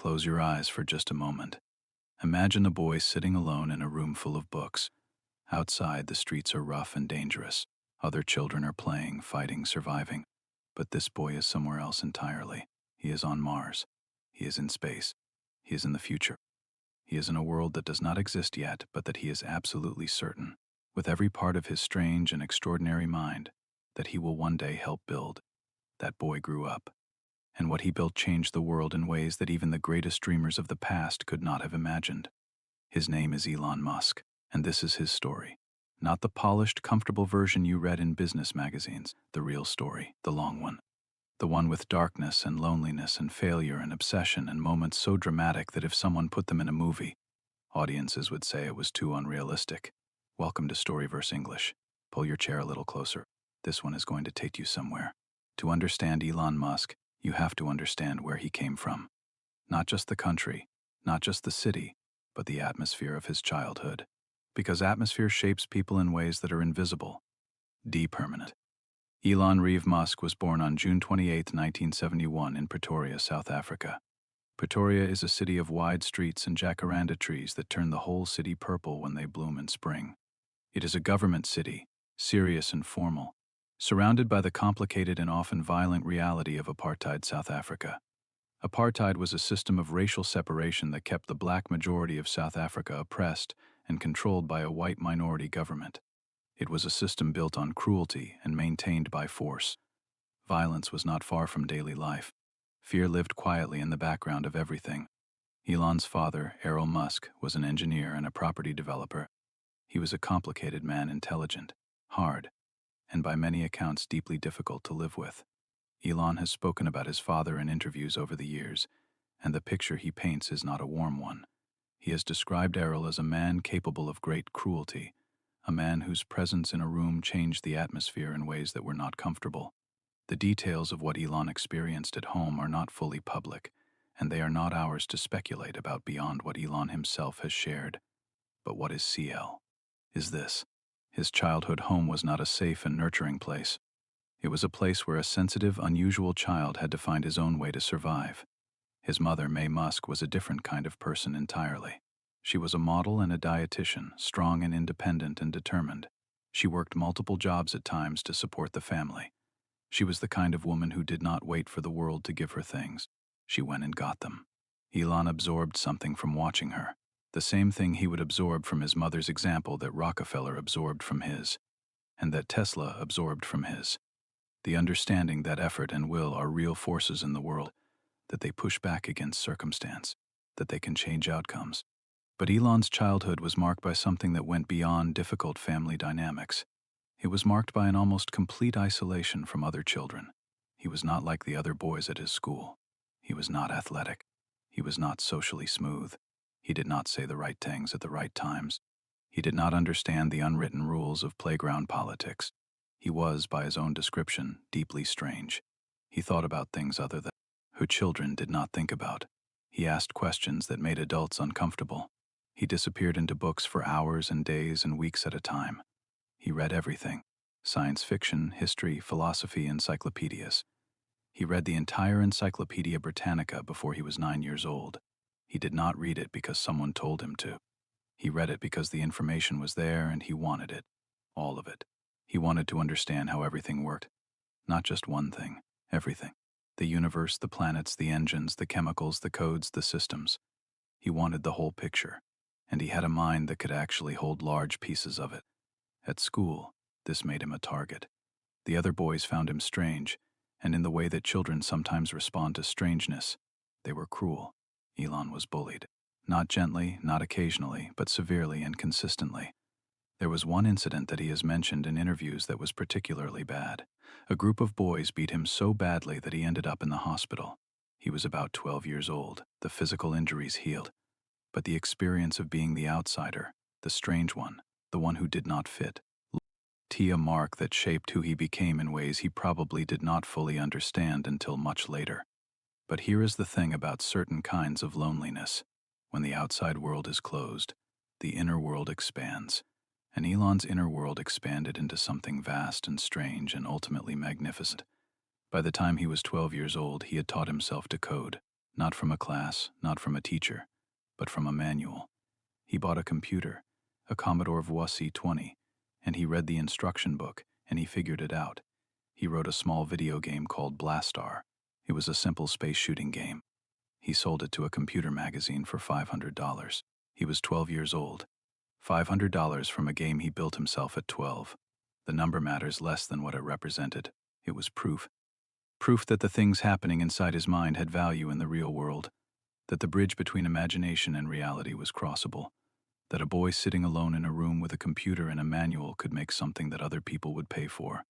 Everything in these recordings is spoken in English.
Close your eyes for just a moment. Imagine a boy sitting alone in a room full of books. Outside, the streets are rough and dangerous. Other children are playing, fighting, surviving. But this boy is somewhere else entirely. He is on Mars. He is in space. He is in the future. He is in a world that does not exist yet, but that he is absolutely certain, with every part of his strange and extraordinary mind, that he will one day help build. That boy grew up. And what he built changed the world in ways that even the greatest dreamers of the past could not have imagined. His name is Elon Musk, and this is his story. Not the polished, comfortable version you read in business magazines, the real story, the long one. The one with darkness and loneliness and failure and obsession and moments so dramatic that if someone put them in a movie, audiences would say it was too unrealistic. Welcome to StoryVerse English. Pull your chair a little closer. This one is going to take you somewhere. To understand Elon Musk, you have to understand where he came from. Not just the country, not just the city, but the atmosphere of his childhood. Because atmosphere shapes people in ways that are invisible, permanent. Elon Reeve Musk was born on June 28, 1971 in Pretoria, South Africa. Pretoria is a city of wide streets and jacaranda trees that turn the whole city purple when they bloom in spring. It is a government city, serious and formal, surrounded by the complicated and often violent reality of apartheid South Africa. Apartheid was a system of racial separation that kept the black majority of South Africa oppressed and controlled by a white minority government. It was a system built on cruelty and maintained by force. Violence was not far from daily life. Fear lived quietly in the background of everything. Elon's father, Elon Musk, was an engineer and a property developer. He was a complicated man, intelligent, hard, and by many accounts deeply difficult to live with. Elon has spoken about his father in interviews over the years, and the picture he paints is not a warm one. He has described Errol as a man capable of great cruelty, a man whose presence in a room changed the atmosphere in ways that were not comfortable. The details of what Elon experienced at home are not fully public, and they are not ours to speculate about beyond what Elon himself has shared. But what is CL? Is this. His childhood home was not a safe and nurturing place. It was a place where a sensitive, unusual child had to find his own way to survive. His mother, Mae Musk, was a different kind of person entirely. She was a model and a dietitian, strong and independent and determined. She worked multiple jobs at times to support the family. She was the kind of woman who did not wait for the world to give her things. She went and got them. Elon absorbed something from watching her, the same thing he would absorb from his mother's example that Rockefeller absorbed from his, and that Tesla absorbed from his. The understanding that effort and will are real forces in the world, that they push back against circumstance, that they can change outcomes. But Elon's childhood was marked by something that went beyond difficult family dynamics. It was marked by an almost complete isolation from other children. He was not like the other boys at his school. He was not athletic. He was not socially smooth. He did not say the right things at the right times. He did not understand the unwritten rules of playground politics. He was, by his own description, deeply strange. He thought about things other than who children did not think about. He asked questions that made adults uncomfortable. He disappeared into books for hours and days and weeks at a time. He read everything: science fiction, history, philosophy, encyclopedias. He read the entire Encyclopedia Britannica before he was 9 years old. He did not read it because someone told him to. He read it because the information was there and he wanted it. All of it. He wanted to understand how everything worked. Not just one thing, everything. The universe, the planets, the engines, the chemicals, the codes, the systems. He wanted the whole picture, and he had a mind that could actually hold large pieces of it. At school, this made him a target. The other boys found him strange, and in the way that children sometimes respond to strangeness, they were cruel. Elon was bullied. Not gently, not occasionally, but severely and consistently. There was one incident that he has mentioned in interviews that was particularly bad. A group of boys beat him so badly that he ended up in the hospital. He was about 12 years old. The physical injuries healed. But the experience of being the outsider, the strange one, the one who did not fit, left a mark that shaped who he became in ways he probably did not fully understand until much later. But here is the thing about certain kinds of loneliness. When the outside world is closed, the inner world expands. And Elon's inner world expanded into something vast and strange and ultimately magnificent. By the time he was 12 years old, he had taught himself to code. Not from a class, not from a teacher, but from a manual. He bought a computer, a Commodore Voici 20, and he read the instruction book, and he figured it out. He wrote a small video game called Blastar. It was a simple space shooting game. He sold it to a computer magazine for $500. He was 12 years old. $500 from a game he built himself at 12. The number matters less than what it represented. It was proof. Proof that the things happening inside his mind had value in the real world, that the bridge between imagination and reality was crossable, that a boy sitting alone in a room with a computer and a manual could make something that other people would pay for.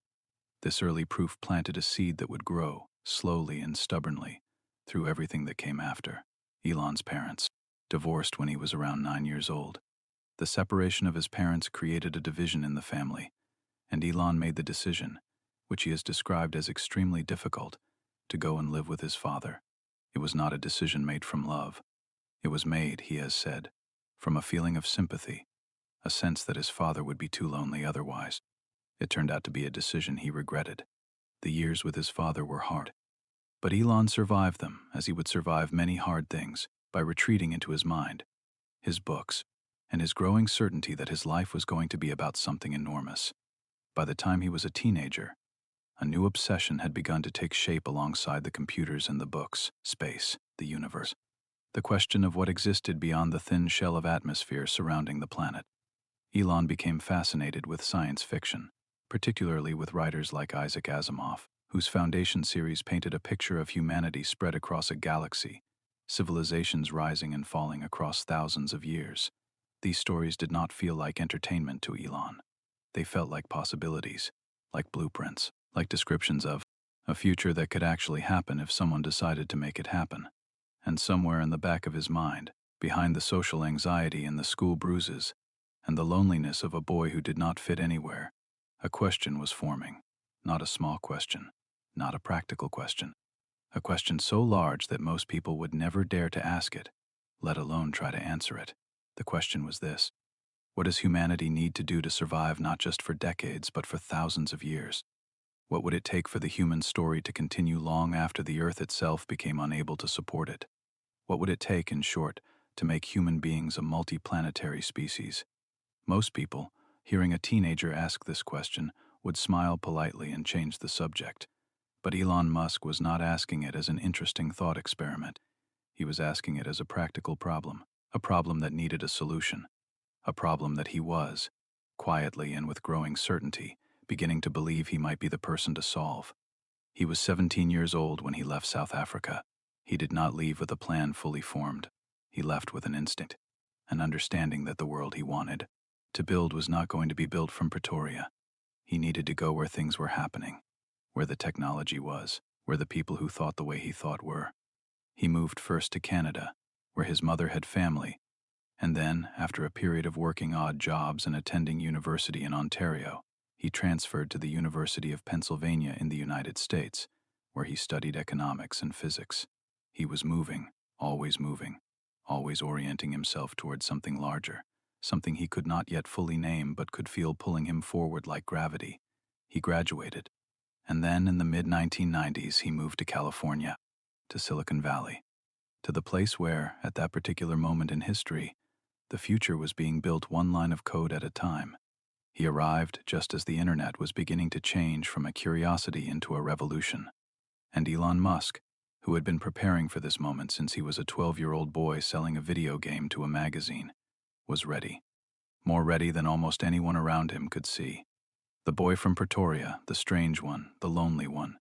This early proof planted a seed that would grow, slowly and stubbornly, through everything that came after. Elon's parents, divorced when he was around 9 years old. The separation of his parents created a division in the family, and Elon made the decision, which he has described as extremely difficult, to go and live with his father. It was not a decision made from love. It was made, he has said, from a feeling of sympathy, a sense that his father would be too lonely otherwise. It turned out to be a decision he regretted. The years with his father were hard. But Elon survived them, as he would survive many hard things, by retreating into his mind, his books, and his growing certainty that his life was going to be about something enormous. By the time he was a teenager, a new obsession had begun to take shape alongside the computers and the books: space, the universe. The question of what existed beyond the thin shell of atmosphere surrounding the planet. Elon became fascinated with science fiction, particularly with writers like Isaac Asimov, whose Foundation series painted a picture of humanity spread across a galaxy, civilizations rising and falling across thousands of years. These stories did not feel like entertainment to Elon. They felt like possibilities, like blueprints, like descriptions of a future that could actually happen if someone decided to make it happen. And somewhere in the back of his mind, behind the social anxiety and the school bruises, and the loneliness of a boy who did not fit anywhere, a question was forming. Not a small question, not a practical question. A question so large that most people would never dare to ask it, let alone try to answer it. The question was this: what does humanity need to do to survive not just for decades but for thousands of years? What would it take for the human story to continue long after the Earth itself became unable to support it? What would it take, in short, to make human beings a multi-planetary species? Most people, hearing a teenager ask this question, would smile politely and change the subject. But Elon Musk was not asking it as an interesting thought experiment. He was asking it as a practical problem, a problem that needed a solution, a problem that he was, quietly and with growing certainty, beginning to believe he might be the person to solve. He was 17 years old when he left South Africa. He did not leave with a plan fully formed. He left with an instinct, an understanding that the world he wanted to build was not going to be built from Pretoria. He needed to go where things were happening, where the technology was, where the people who thought the way he thought were. He moved first to Canada, where his mother had family, and then, after a period of working odd jobs and attending university in Ontario, he transferred to the University of Pennsylvania in the United States, where he studied economics and physics. He was moving, always orienting himself towards something larger, something he could not yet fully name but could feel pulling him forward like gravity. He graduated, and then in the mid-1990s he moved to California, to Silicon Valley, to the place where, at that particular moment in history, the future was being built one line of code at a time. He arrived just as the internet was beginning to change from a curiosity into a revolution. And Elon Musk, who had been preparing for this moment since he was a 12-year-old boy selling a video game to a magazine, was ready. More ready than almost anyone around him could see. The boy from Pretoria, the strange one, the lonely one,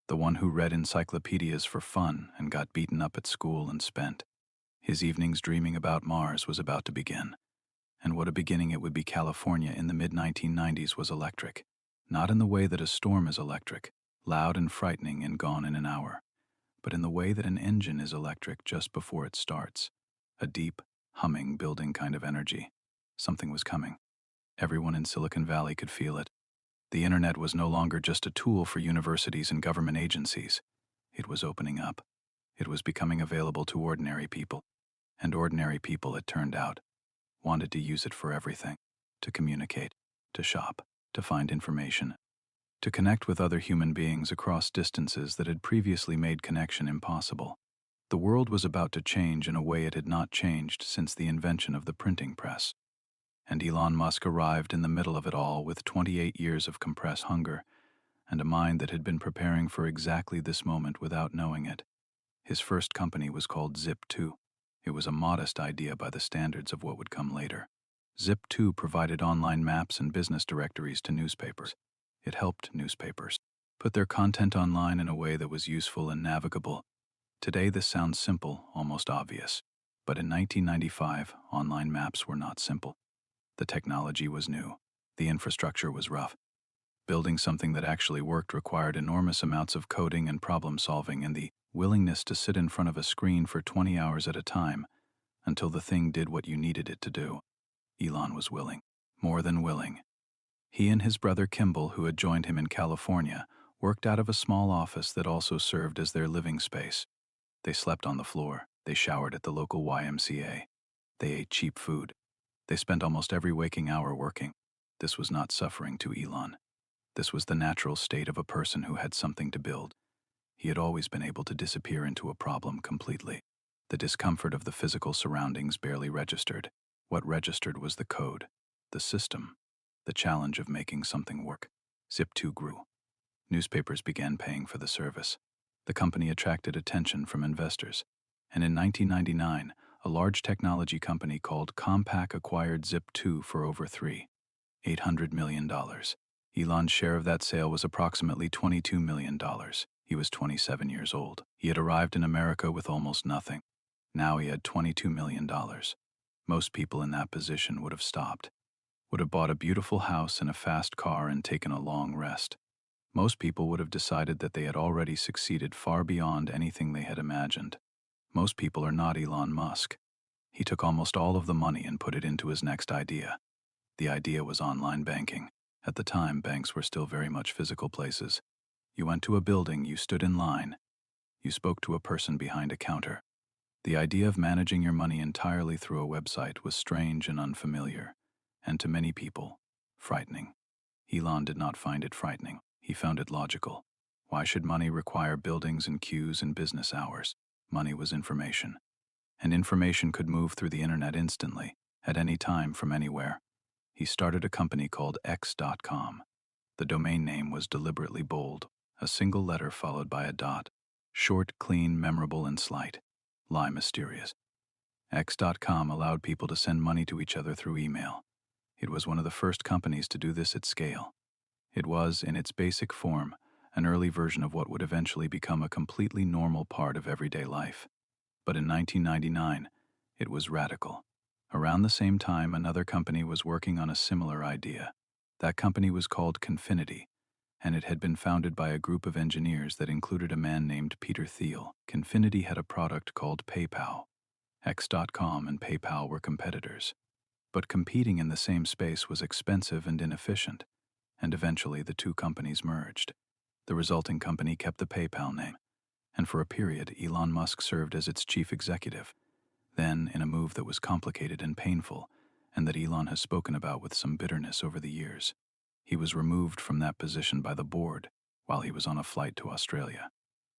the one who read encyclopedias for fun and got beaten up at school and spent his evenings dreaming about Mars, was about to begin. And what a beginning it would be. California in the mid-1990s was electric. Not in the way that a storm is electric, loud and frightening and gone in an hour, but in the way that an engine is electric just before it starts. A deep, humming, building kind of energy. Something was coming. Everyone in Silicon Valley could feel it. The internet was no longer just a tool for universities and government agencies. It was opening up. It was becoming available to ordinary people. And ordinary people, it turned out, wanted to use it for everything: to communicate, to shop, to find information, to connect with other human beings across distances that had previously made connection impossible. The world was about to change in a way it had not changed since the invention of the printing press. And Elon Musk arrived in the middle of it all with 28 years of compressed hunger and a mind that had been preparing for exactly this moment without knowing it. His first company was called Zip2. It was a modest idea by the standards of what would come later. Zip2 provided online maps and business directories to newspapers. It helped newspapers put their content online in a way that was useful and navigable. Today this sounds simple, almost obvious. But in 1995, online maps were not simple. The technology was new. The infrastructure was rough. Building something that actually worked required enormous amounts of coding and problem solving and the willingness to sit in front of a screen for 20 hours at a time until the thing did what you needed it to do. Elon was willing. More than willing. He and his brother Kimball, who had joined him in California, worked out of a small office that also served as their living space. They slept on the floor. They showered at the local YMCA. They ate cheap food. They spent almost every waking hour working. This was not suffering to Elon. This was the natural state of a person who had something to build. He had always been able to disappear into a problem completely. The discomfort of the physical surroundings barely registered. What registered was the code, the system, the challenge of making something work. Zip2 grew. Newspapers began paying for the service. The company attracted attention from investors. And in 1999, a large technology company called Compaq acquired Zip2 for over $800 million. Elon's share of that sale was approximately $22 million. He was 27 years old. He had arrived in America with almost nothing. Now he had $22 million. Most people in that position would have stopped, would have bought a beautiful house and a fast car and taken a long rest. Most people would have decided that they had already succeeded far beyond anything they had imagined. Most people are not Elon Musk. He took almost all of the money and put it into his next idea. The idea was online banking. At the time, banks were still very much physical places. You went to a building, you stood in line. You spoke to a person behind a counter. The idea of managing your money entirely through a website was strange and unfamiliar, and to many people, frightening. Elon did not find it frightening. He found it logical. Why should money require buildings and queues and business hours? Money was information. And information could move through the internet instantly, at any time from anywhere. He started a company called X.com. The domain name was deliberately bold, a single letter followed by a dot. Short, clean, memorable, and slight. Lie mysterious. X.com allowed people to send money to each other through email. It was one of the first companies to do this at scale. It was, in its basic form, an early version of what would eventually become a completely normal part of everyday life. But in 1999, it was radical. Around the same time, another company was working on a similar idea. That company was called Confinity, and it had been founded by a group of engineers that included a man named Peter Thiel. Confinity had a product called PayPal. X.com and PayPal were competitors. But competing in the same space was expensive and inefficient, and eventually the two companies merged. The resulting company kept the PayPal name, and for a period Elon Musk served as its chief executive. Then, in a move that was complicated and painful, and that Elon has spoken about with some bitterness over the years, he was removed from that position by the board while he was on a flight to Australia.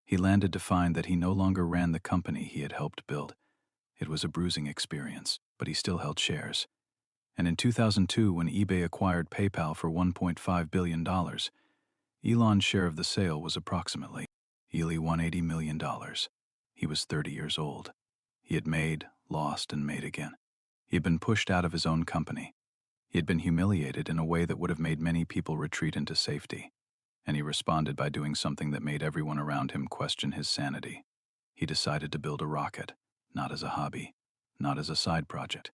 He landed to find that he no longer ran the company he had helped build. It was a bruising experience, but he still held shares. And in 2002, when eBay acquired PayPal for $1.5 billion, Elon's share of the sale was approximately $180 million. He was 30 years old. He had made, lost, and made again. He had been pushed out of his own company. He had been humiliated in a way that would have made many people retreat into safety. And he responded by doing something that made everyone around him question his sanity. He decided to build a rocket, not as a hobby, not as a side project,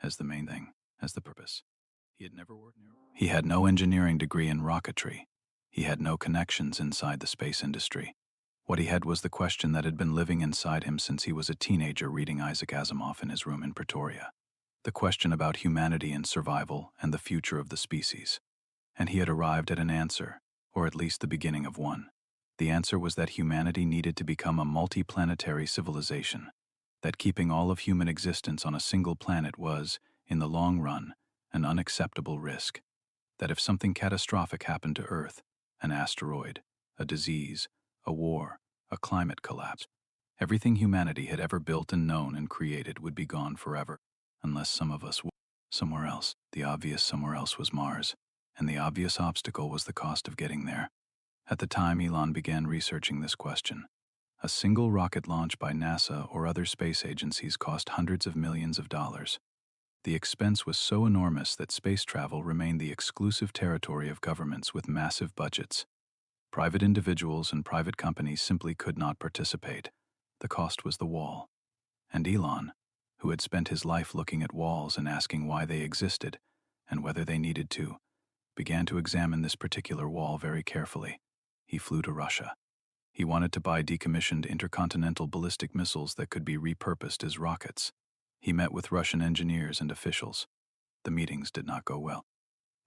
as the main thing, as the purpose. He had no engineering degree in rocketry. He had no connections inside the space industry. What he had was the question that had been living inside him since he was a teenager reading Isaac Asimov in his room in Pretoria. The question about humanity and survival and the future of the species. And he had arrived at an answer, or at least the beginning of one. The answer was that humanity needed to become a multi-planetary civilization, that keeping all of human existence on a single planet was, in the long run, an unacceptable risk, that if something catastrophic happened to Earth, an asteroid, a disease, a war, a climate collapse, Everything humanity had ever built and known and created would be gone forever, unless some of us were somewhere else. The obvious somewhere else was Mars, and the obvious obstacle was the cost of getting there. At the time Elon began researching this question, a single rocket launch by NASA or other space agencies cost hundreds of millions of dollars. The expense was so enormous that space travel remained the exclusive territory of governments with massive budgets. Private individuals and private companies simply could not participate. The cost was the wall. And Elon, who had spent his life looking at walls and asking why they existed, and whether they needed to, began to examine this particular wall very carefully. He flew to Russia. He wanted to buy decommissioned intercontinental ballistic missiles that could be repurposed as rockets. He met with Russian engineers and officials. The meetings did not go well.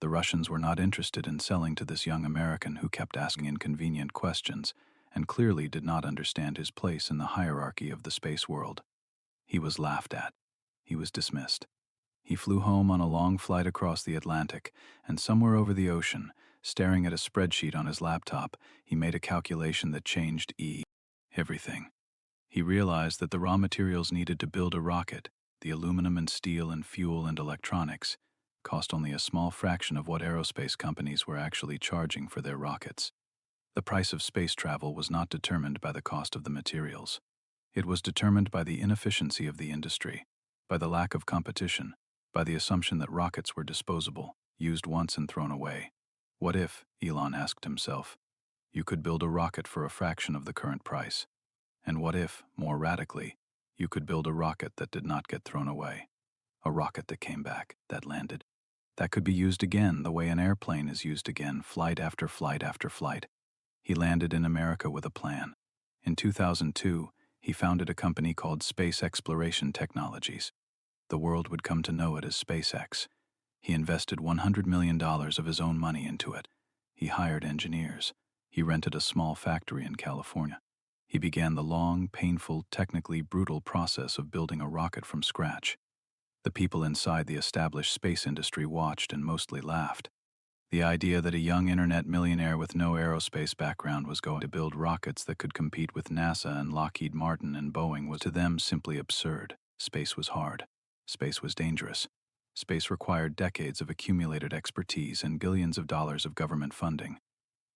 The Russians were not interested in selling to this young American who kept asking inconvenient questions and clearly did not understand his place in the hierarchy of the space world. He was laughed at. He was dismissed. He flew home on a long flight across the Atlantic, and somewhere over the ocean, staring at a spreadsheet on his laptop, he made a calculation that changed everything. He realized that the raw materials needed to build a rocket, the aluminum and steel and fuel and electronics, cost only a small fraction of what aerospace companies were actually charging for their rockets. The price of space travel was not determined by the cost of the materials. It was determined by the inefficiency of the industry, by the lack of competition, by the assumption that rockets were disposable, used once and thrown away. What if, Elon asked himself, you could build a rocket for a fraction of the current price? And what if, more radically, you could build a rocket that did not get thrown away? A rocket that came back, that landed, that could be used again the way an airplane is used again, flight after flight after flight. He landed in America with a plan. In 2002, he founded a company called Space Exploration Technologies. The world would come to know it as SpaceX. He invested $100 million of his own money into it. He hired engineers. He rented a small factory in California. He began the long, painful, technically brutal process of building a rocket from scratch. The people inside the established space industry watched and mostly laughed. The idea that a young internet millionaire with no aerospace background was going to build rockets that could compete with NASA and Lockheed Martin and Boeing was to them simply absurd. Space was hard. Space was dangerous. Space required decades of accumulated expertise and billions of dollars of government funding.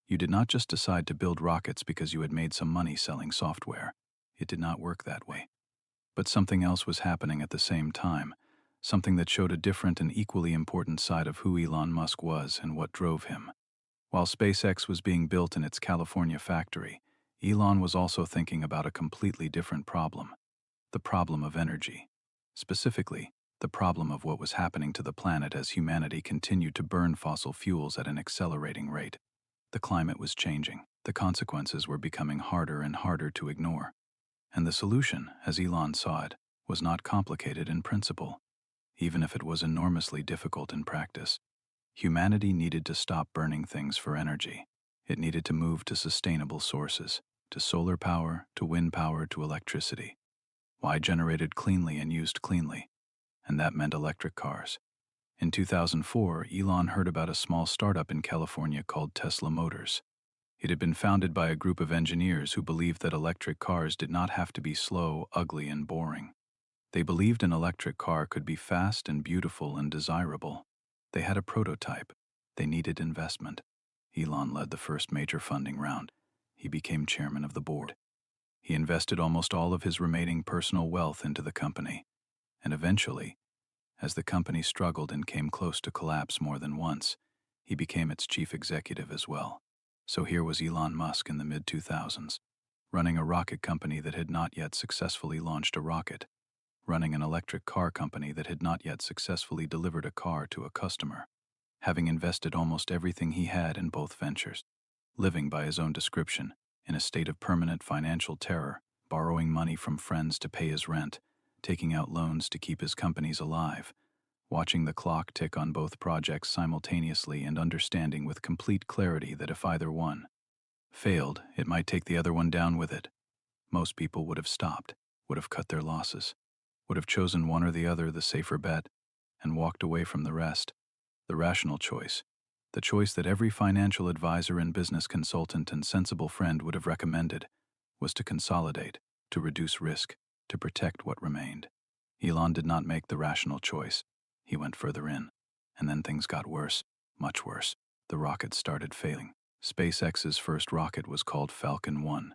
You did not just decide to build rockets because you had made some money selling software. It did not work that way. But something else was happening at the same time, something that showed a different and equally important side of who Elon Musk was and what drove him. While SpaceX was being built in its California factory, Elon was also thinking about a completely different problem, the problem of energy. Specifically, the problem of what was happening to the planet as humanity continued to burn fossil fuels at an accelerating rate. The climate was changing. The consequences were becoming harder and harder to ignore. And the solution, as Elon saw it, was not complicated in principle, even if it was enormously difficult in practice. Humanity needed to stop burning things for energy. It needed to move to sustainable sources, to solar power, to wind power, to electricity. Why generated cleanly and used cleanly? And that meant electric cars. In 2004, Elon heard about a small startup in California called Tesla Motors. It had been founded by a group of engineers who believed that electric cars did not have to be slow, ugly, and boring. They believed an electric car could be fast and beautiful and desirable. They had a prototype. They needed investment. Elon led the first major funding round. He became chairman of the board. He invested almost all of his remaining personal wealth into the company. And eventually, as the company struggled and came close to collapse more than once, he became its chief executive as well. So here was Elon Musk in the mid-2000s, running a rocket company that had not yet successfully launched a rocket, running an electric car company that had not yet successfully delivered a car to a customer, having invested almost everything he had in both ventures, living by his own description, in a state of permanent financial terror, borrowing money from friends to pay his rent, taking out loans to keep his companies alive, watching the clock tick on both projects simultaneously and understanding with complete clarity that if either one failed, it might take the other one down with it. Most people would have stopped, would have cut their losses, would have chosen one or the other, the safer bet, and walked away from the rest. The rational choice, the choice that every financial advisor and business consultant and sensible friend would have recommended, was to consolidate, to reduce risk, to protect what remained. Elon did not make the rational choice. He went further in. And then things got worse, much worse. The rocket started failing. SpaceX's first rocket was called Falcon 1.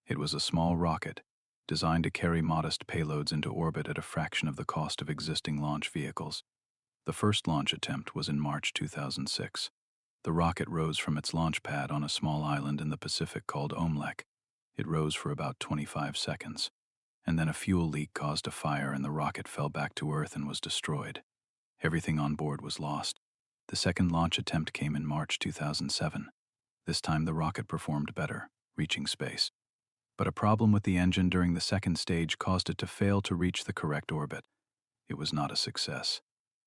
It was a small rocket, designed to carry modest payloads into orbit at a fraction of the cost of existing launch vehicles. The first launch attempt was in March 2006. The rocket rose from its launch pad on a small island in the Pacific called Omelek. It rose for about 25 seconds. And then a fuel leak caused a fire and the rocket fell back to Earth and was destroyed. Everything on board was lost. The second launch attempt came in March 2007. This time the rocket performed better, reaching space. But a problem with the engine during the second stage caused it to fail to reach the correct orbit. It was not a success.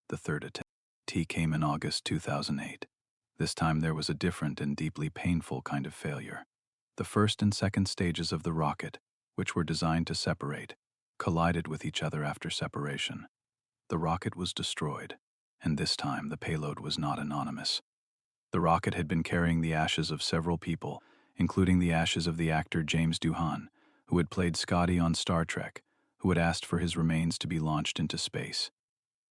The third attempt came in August 2008. This time there was a different and deeply painful kind of failure. The first and second stages of the rocket, which were designed to separate, collided with each other after separation. The rocket was destroyed, and this time the payload was not anonymous. The rocket had been carrying the ashes of several people, including the ashes of the actor James Doohan, who had played Scotty on Star Trek, who had asked for his remains to be launched into space.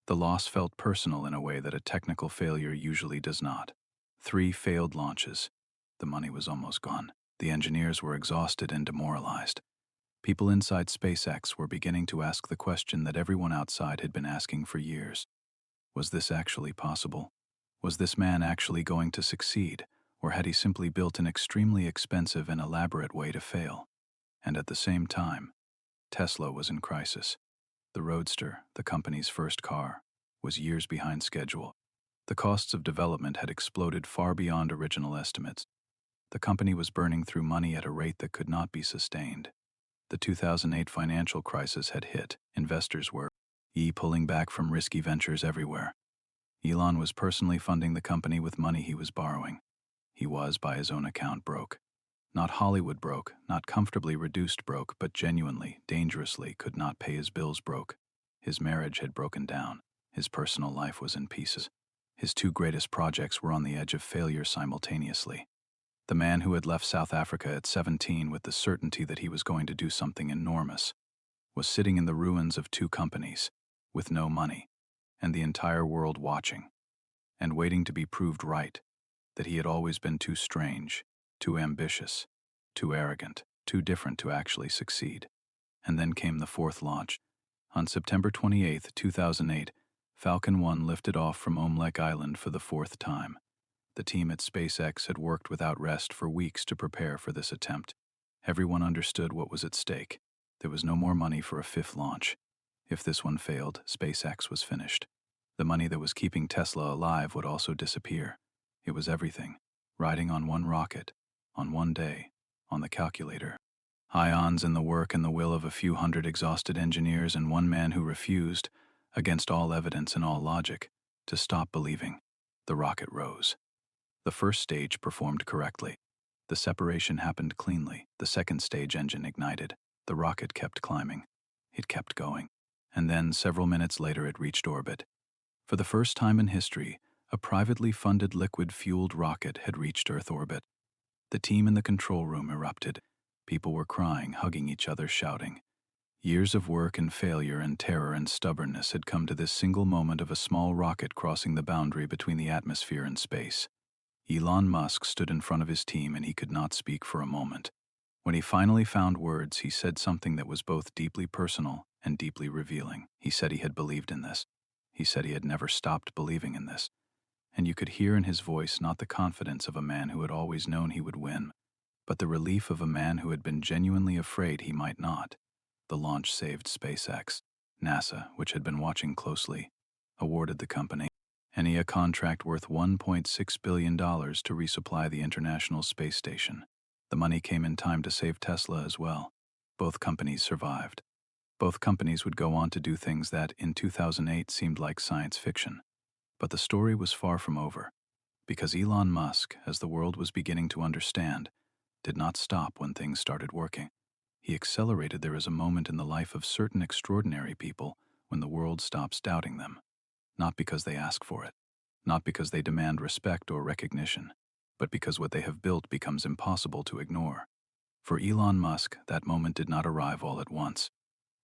The loss felt personal in a way that a technical failure usually does not. 3 failed launches. The money was almost gone. The engineers were exhausted and demoralized. People inside SpaceX were beginning to ask the question that everyone outside had been asking for years. Was this actually possible? Was this man actually going to succeed, or had he simply built an extremely expensive and elaborate way to fail? And at the same time, Tesla was in crisis. The Roadster, the company's first car, was years behind schedule. The costs of development had exploded far beyond original estimates. The company was burning through money at a rate that could not be sustained. The 2008 financial crisis had hit. Investors were pulling back from risky ventures everywhere. Elon was personally funding the company with money he was borrowing. He was, by his own account, broke. Not Hollywood broke, not comfortably reduced broke, but genuinely, dangerously could not pay his bills broke. His marriage had broken down. His personal life was in pieces. His 2 greatest projects were on the edge of failure simultaneously. The man who had left South Africa at 17 with the certainty that he was going to do something enormous was sitting in the ruins of 2 companies, with no money, and the entire world watching, and waiting to be proved right, that he had always been too strange, too ambitious, too arrogant, too different to actually succeed. And then came the 4th launch. On September 28, 2008, Falcon 1 lifted off from Omelek Island for the 4th time. The team at SpaceX had worked without rest for weeks to prepare for this attempt. Everyone understood what was at stake. There was no more money for a 5th launch. If this one failed, SpaceX was finished. The money that was keeping Tesla alive would also disappear. It was everything, riding on one rocket, on one day, on the calculator. Ions in the work and the will of a few hundred exhausted engineers and one man who refused, against all evidence and all logic, to stop believing. The rocket rose. The first stage performed correctly. The separation happened cleanly. The second stage engine ignited. The rocket kept climbing. It kept going. And then, several minutes later, it reached orbit. For the first time in history, a privately funded liquid-fueled rocket had reached Earth orbit. The team in the control room erupted. People were crying, hugging each other, shouting. Years of work and failure and terror and stubbornness had come to this single moment of a small rocket crossing the boundary between the atmosphere and space. Elon Musk stood in front of his team and he could not speak for a moment. When he finally found words, he said something that was both deeply personal and deeply revealing. He said he had believed in this. He said he had never stopped believing in this. And you could hear in his voice not the confidence of a man who had always known he would win, but the relief of a man who had been genuinely afraid he might not. The launch saved SpaceX. NASA, which had been watching closely, awarded the company a contract worth $1.6 billion to resupply the International Space Station. The money came in time to save Tesla as well. Both companies survived. Both companies would go on to do things that, in 2008, seemed like science fiction. But the story was far from over, because Elon Musk, as the world was beginning to understand, did not stop when things started working. He accelerated. There is a moment in the life of certain extraordinary people when the world stops doubting them. Not because they ask for it, not because they demand respect or recognition, but because what they have built becomes impossible to ignore. For Elon Musk, that moment did not arrive all at once.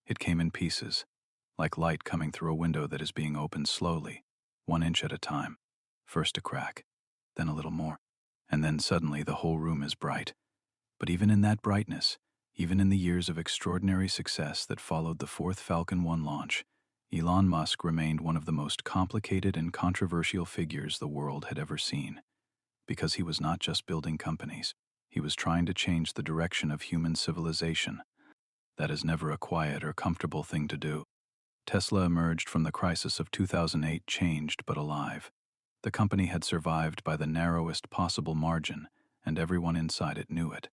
It came in pieces, like light coming through a window that is being opened slowly, 1 inch at a time. First a crack, then a little more, and then suddenly the whole room is bright. But even in that brightness, even in the years of extraordinary success that followed the fourth Falcon 1 launch, Elon Musk remained one of the most complicated and controversial figures the world had ever seen. Because he was not just building companies, he was trying to change the direction of human civilization. That is never a quiet or comfortable thing to do. Tesla emerged from the crisis of 2008 changed but alive. The company had survived by the narrowest possible margin, and everyone inside it knew it.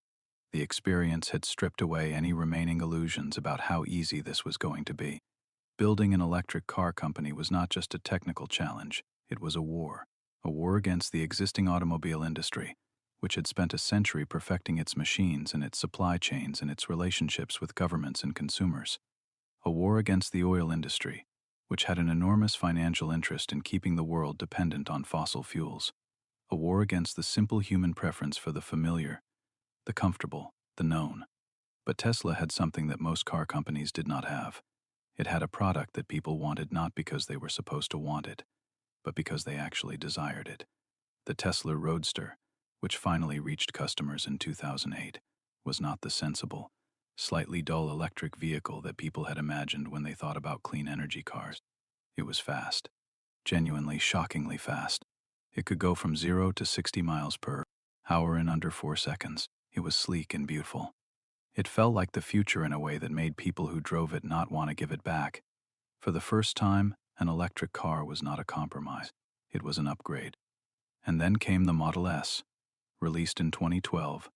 The experience had stripped away any remaining illusions about how easy this was going to be. Building an electric car company was not just a technical challenge, it was a war against the existing automobile industry, which had spent a century perfecting its machines and its supply chains and its relationships with governments and consumers. A war against the oil industry, which had an enormous financial interest in keeping the world dependent on fossil fuels. A war against the simple human preference for the familiar, the comfortable, the known. But Tesla had something that most car companies did not have. It had a product that people wanted not because they were supposed to want it, but because they actually desired it. The Tesla Roadster, which finally reached customers in 2008, was not the sensible, slightly dull electric vehicle that people had imagined when they thought about clean energy cars. It was fast, genuinely shockingly fast. It could go from 0 to 60 miles per hour in under 4 seconds. It was sleek and beautiful. It felt like the future in a way that made people who drove it not want to give it back. For the first time, an electric car was not a compromise. It was an upgrade. And then came the Model S, released in 2012.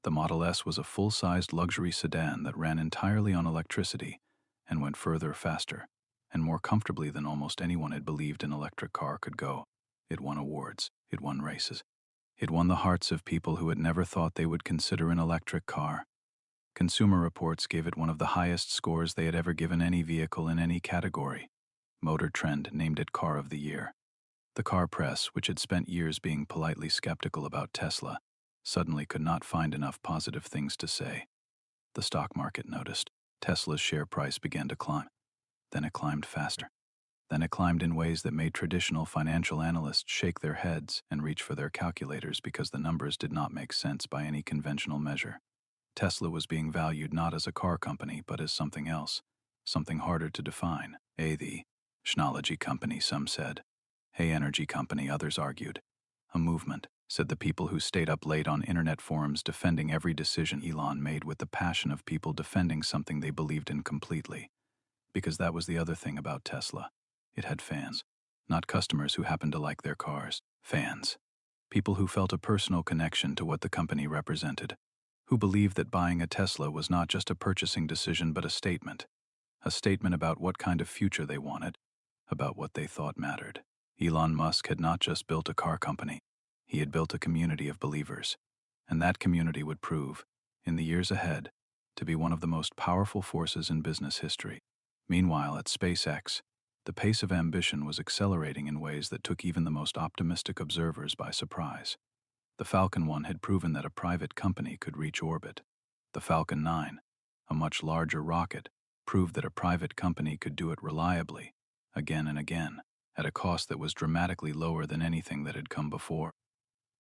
The Model S was a full-sized luxury sedan that ran entirely on electricity and went further faster and more comfortably than almost anyone had believed an electric car could go. It won awards. It won races. It won the hearts of people who had never thought they would consider an electric car. Consumer Reports gave it one of the highest scores they had ever given any vehicle in any category. Motor Trend named it Car of the Year. The car press, which had spent years being politely skeptical about Tesla, suddenly could not find enough positive things to say. The stock market noticed. Tesla's share price began to climb. Then it climbed faster. Then it climbed in ways that made traditional financial analysts shake their heads and reach for their calculators because the numbers did not make sense by any conventional measure. Tesla was being valued not as a car company but as something else, something harder to define. The technology company, some said. Energy company, others argued. A movement, said the people who stayed up late on internet forums defending every decision Elon made with the passion of people defending something they believed in completely. Because that was the other thing about Tesla. It had fans. Not customers who happened to like their cars. Fans. People who felt a personal connection to what the company represented. Who believed that buying a Tesla was not just a purchasing decision but a statement. A statement about what kind of future they wanted. About what they thought mattered. Elon Musk had not just built a car company. He had built a community of believers. And that community would prove, in the years ahead, to be one of the most powerful forces in business history. Meanwhile, at SpaceX, the pace of ambition was accelerating in ways that took even the most optimistic observers by surprise. The Falcon 1 had proven that a private company could reach orbit. The Falcon 9, a much larger rocket, proved that a private company could do it reliably, again and again, at a cost that was dramatically lower than anything that had come before.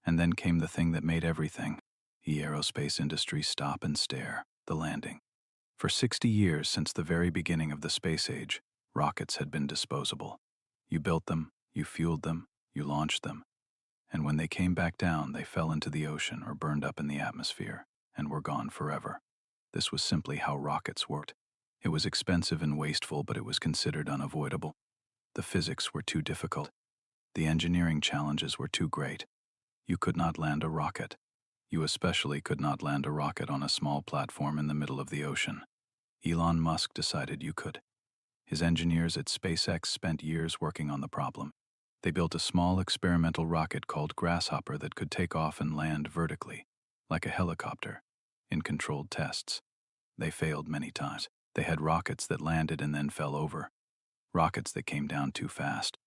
And then came the thing that made everything, the aerospace industry, stop and stare, the landing. For 60 years since the very beginning of the space age, rockets had been disposable. You built them, you fueled them, you launched them. And when they came back down, they fell into the ocean or burned up in the atmosphere, and were gone forever. This was simply how rockets worked. It was expensive and wasteful, but it was considered unavoidable. The physics were too difficult. The engineering challenges were too great. You could not land a rocket. You especially could not land a rocket on a small platform in the middle of the ocean. Elon Musk decided you could. His engineers at SpaceX spent years working on the problem. They built a small experimental rocket called Grasshopper that could take off and land vertically, like a helicopter, in controlled tests. They failed many times. They had rockets that landed and then fell over. Rockets that came down too fast.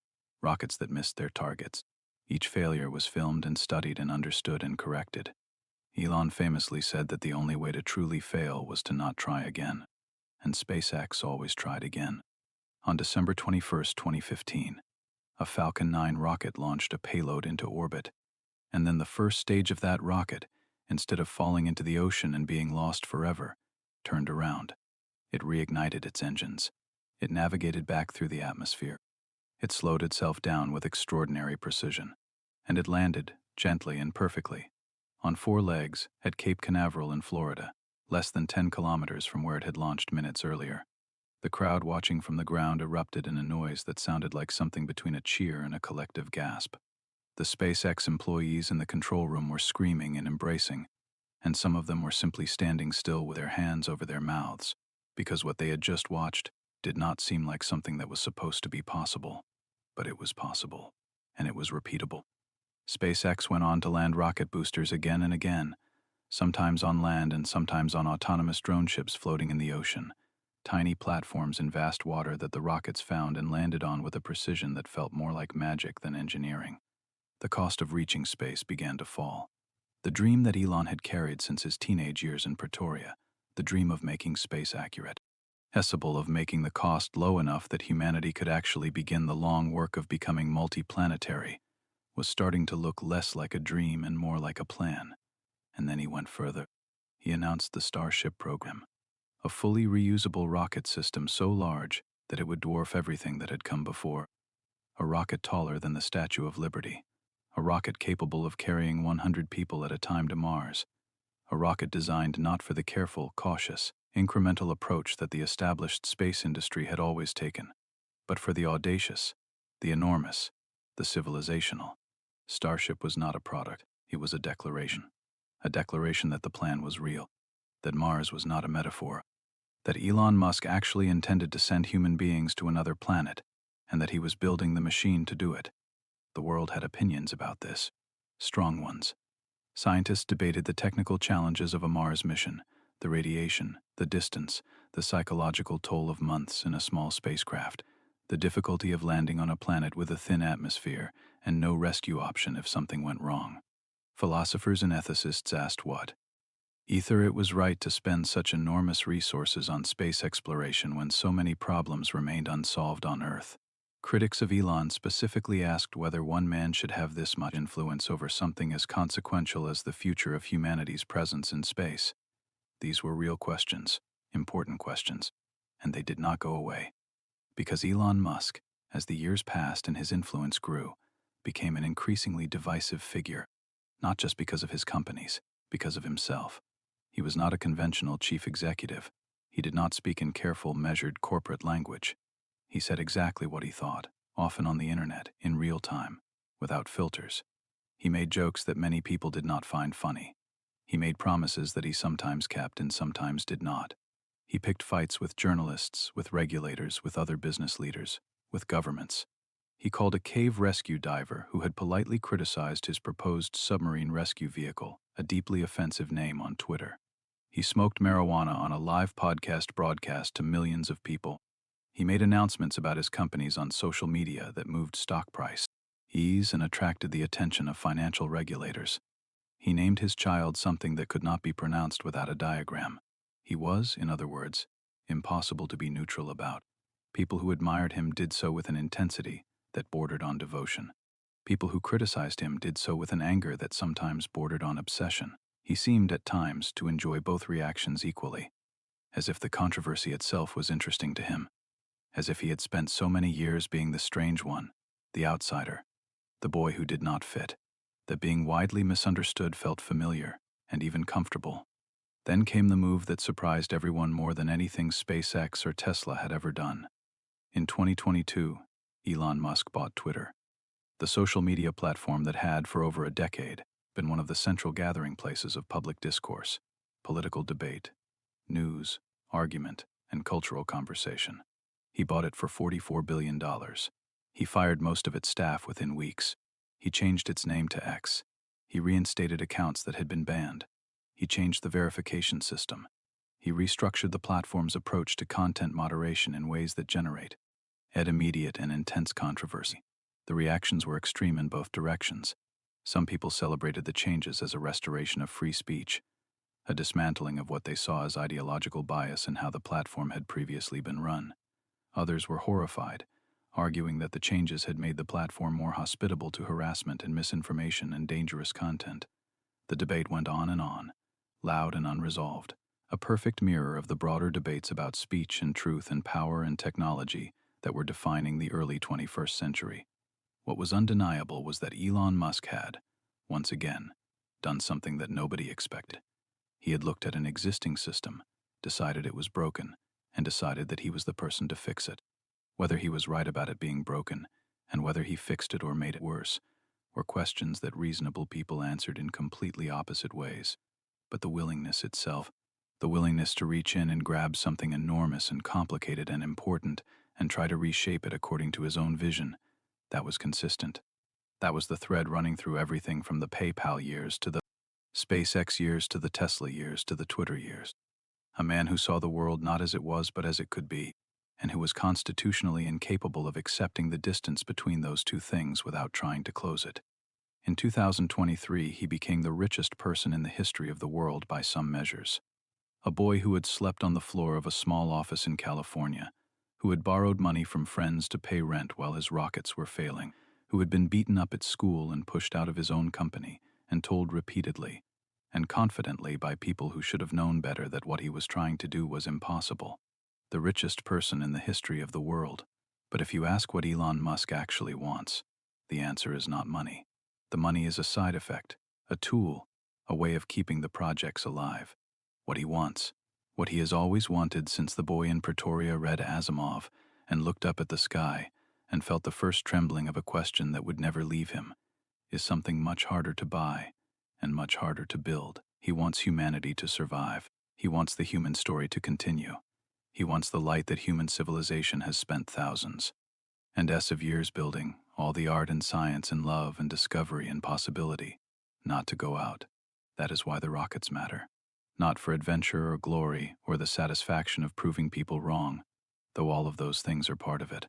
Rockets that missed their targets. Each failure was filmed and studied and understood and corrected. Elon famously said that the only way to truly fail was to not try again, and SpaceX always tried again. On December 21, 2015, a Falcon 9 rocket launched a payload into orbit, and then the first stage of that rocket, instead of falling into the ocean and being lost forever, turned around. It reignited its engines. It navigated back through the atmosphere. It slowed itself down with extraordinary precision, and it landed, gently and perfectly, on 4 legs at Cape Canaveral in Florida, less than 10 kilometers from where it had launched minutes earlier. The crowd watching from the ground erupted in a noise that sounded like something between a cheer and a collective gasp. The SpaceX employees in the control room were screaming and embracing, and some of them were simply standing still with their hands over their mouths, because what they had just watched did not seem like something that was supposed to be possible. But it was possible, and it was repeatable. SpaceX went on to land rocket boosters again and again, sometimes on land and sometimes on autonomous drone ships floating in the ocean, tiny platforms in vast water that the rockets found and landed on with a precision that felt more like magic than engineering. The cost of reaching space began to fall. The dream that Elon had carried since his teenage years in Pretoria, the dream of making space accurate, of making the cost low enough that humanity could actually begin the long work of becoming multiplanetary, was starting to look less like a dream and more like a plan. And then he went further. He announced the Starship program, a fully reusable rocket system so large that it would dwarf everything that had come before. A rocket taller than the Statue of Liberty. A rocket capable of carrying 100 people at a time to Mars. A rocket designed not for the careful, cautious, incremental approach that the established space industry had always taken, but for the audacious, the enormous, the civilizational. Starship was not a product, it was a declaration. A declaration that the plan was real, that Mars was not a metaphor, that Elon Musk actually intended to send human beings to another planet, and that he was building the machine to do it. The world had opinions about this, strong ones. Scientists debated the technical challenges of a Mars mission, the radiation, the distance, the psychological toll of months in a small spacecraft, the difficulty of landing on a planet with a thin atmosphere and no rescue option if something went wrong. Philosophers and ethicists asked what? Either it was right to spend such enormous resources on space exploration when so many problems remained unsolved on Earth. Critics of Elon specifically asked whether one man should have this much influence over something as consequential as the future of humanity's presence in space. These were real questions, important questions, and they did not go away. Because Elon Musk, as the years passed and his influence grew, became an increasingly divisive figure, not just because of his companies, because of himself. He was not a conventional chief executive. He did not speak in careful, measured corporate language. He said exactly what he thought, often on the internet, in real time, without filters. He made jokes that many people did not find funny. He made promises that he sometimes kept and sometimes did not. He picked fights with journalists, with regulators, with other business leaders, with governments. He called a cave rescue diver who had politely criticized his proposed submarine rescue vehicle a deeply offensive name on Twitter. He smoked marijuana on a live podcast broadcast to millions of people. He made announcements about his companies on social media that moved stock price, ease, and attracted the attention of financial regulators. He named his child something that could not be pronounced without a diagram. He was, in other words, impossible to be neutral about. People who admired him did so with an intensity that bordered on devotion. People who criticized him did so with an anger that sometimes bordered on obsession. He seemed, at times, to enjoy both reactions equally, as if the controversy itself was interesting to him, as if he had spent so many years being the strange one, the outsider, the boy who did not fit, that being widely misunderstood felt familiar and even comfortable. Then came the move that surprised everyone more than anything SpaceX or Tesla had ever done. In 2022, Elon Musk bought Twitter, the social media platform that had, for over a decade, been one of the central gathering places of public discourse, political debate, news, argument, and cultural conversation. He bought it for $44 billion. He fired most of its staff within weeks. He changed its name to X. He reinstated accounts that had been banned. He changed the verification system. He restructured the platform's approach to content moderation in ways that generate immediate and intense controversy. The reactions were extreme in both directions. Some people celebrated the changes as a restoration of free speech, a dismantling of what they saw as ideological bias in how the platform had previously been run. Others were horrified, arguing that the changes had made the platform more hospitable to harassment and misinformation and dangerous content. The debate went on, loud and unresolved, a perfect mirror of the broader debates about speech and truth and power and technology that were defining the early 21st century. What was undeniable was that Elon Musk had, once again, done something that nobody expected. He had looked at an existing system, decided it was broken, and decided that he was the person to fix it. Whether he was right about it being broken, and whether he fixed it or made it worse, were questions that reasonable people answered in completely opposite ways. But the willingness itself, the willingness to reach in and grab something enormous and complicated and important and try to reshape it according to his own vision, that was consistent. That was the thread running through everything from the PayPal years to the SpaceX years to the Tesla years to the Twitter years. A man who saw the world not as it was but as it could be, and who was constitutionally incapable of accepting the distance between those two things without trying to close it. In 2023, he became the richest person in the history of the world by some measures. A boy who had slept on the floor of a small office in California, who had borrowed money from friends to pay rent while his rockets were failing, who had been beaten up at school and pushed out of his own company, and told repeatedly and confidently by people who should have known better that what he was trying to do was impossible. The richest person in the history of the world. But if you ask what Elon Musk actually wants, the answer is not money. The money is a side effect, a tool, a way of keeping the projects alive. What he wants, what he has always wanted since the boy in Pretoria read Asimov and looked up at the sky and felt the first trembling of a question that would never leave him, is something much harder to buy and much harder to build. He wants humanity to survive. He wants the human story to continue. He wants the light that human civilization has spent thousands and of years building, all the art and science and love and discovery and possibility, not to go out. That is why the rockets matter. Not for adventure or glory or the satisfaction of proving people wrong, though all of those things are part of it.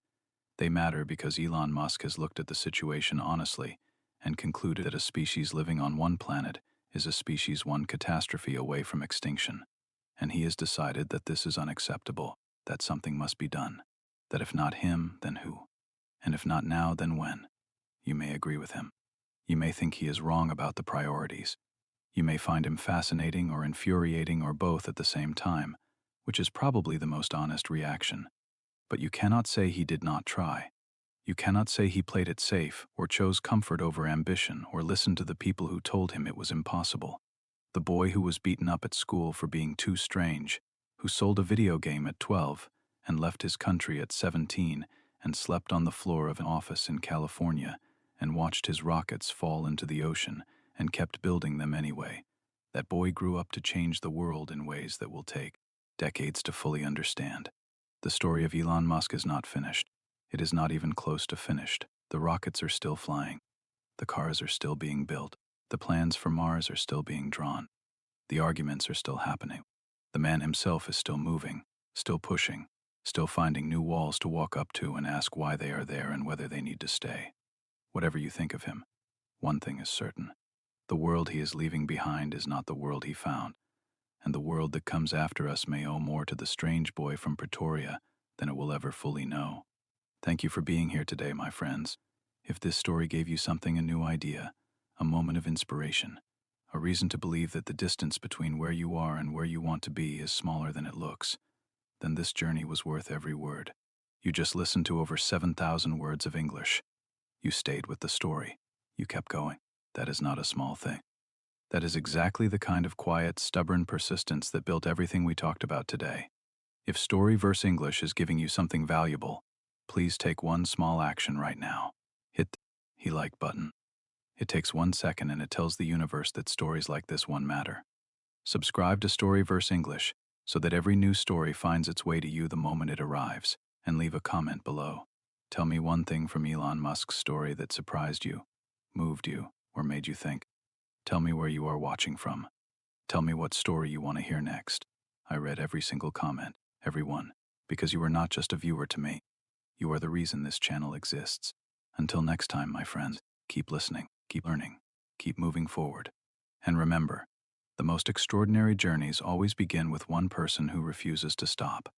They matter because Elon Musk has looked at the situation honestly and concluded that a species living on one planet is a species one catastrophe away from extinction. And he has decided that this is unacceptable, that something must be done, that if not him, then who? And if not now, then when? You may agree with him. You may think he is wrong about the priorities. You may find him fascinating or infuriating or both at the same time, which is probably the most honest reaction. But you cannot say he did not try. You cannot say he played it safe or chose comfort over ambition or listened to the people who told him it was impossible. The boy who was beaten up at school for being too strange, who sold a video game at 12 and left his country at 17 and slept on the floor of an office in California and watched his rockets fall into the ocean and kept building them anyway. That boy grew up to change the world in ways that will take decades to fully understand. The story of Elon Musk is not finished. It is not even close to finished. The rockets are still flying. The cars are still being built. The plans for Mars are still being drawn. The arguments are still happening. The man himself is still moving, still pushing, still finding new walls to walk up to and ask why they are there and whether they need to stay. Whatever you think of him, one thing is certain. The world he is leaving behind is not the world he found, and the world that comes after us may owe more to the strange boy from Pretoria than it will ever fully know. Thank you for being here today, my friends. If this story gave you something, a new idea, a moment of inspiration, a reason to believe that the distance between where you are and where you want to be is smaller than it looks, then this journey was worth every word. You just listened to over 7,000 words of English. You stayed with the story. You kept going. That is not a small thing. That is exactly the kind of quiet, stubborn persistence that built everything we talked about today. If StoryVerse English is giving you something valuable, please take one small action right now. Hit the like button. It takes 1 second and it tells the universe that stories like this one matter. Subscribe to StoryVerse English so that every new story finds its way to you the moment it arrives, and leave a comment below. Tell me one thing from Elon Musk's story that surprised you, moved you, or made you think. Tell me where you are watching from. Tell me what story you want to hear next. I read every single comment, every one, because you are not just a viewer to me. You are the reason this channel exists. Until next time, my friends, keep listening, keep learning. keep moving forward. And remember, the most extraordinary journeys always begin with one person who refuses to stop.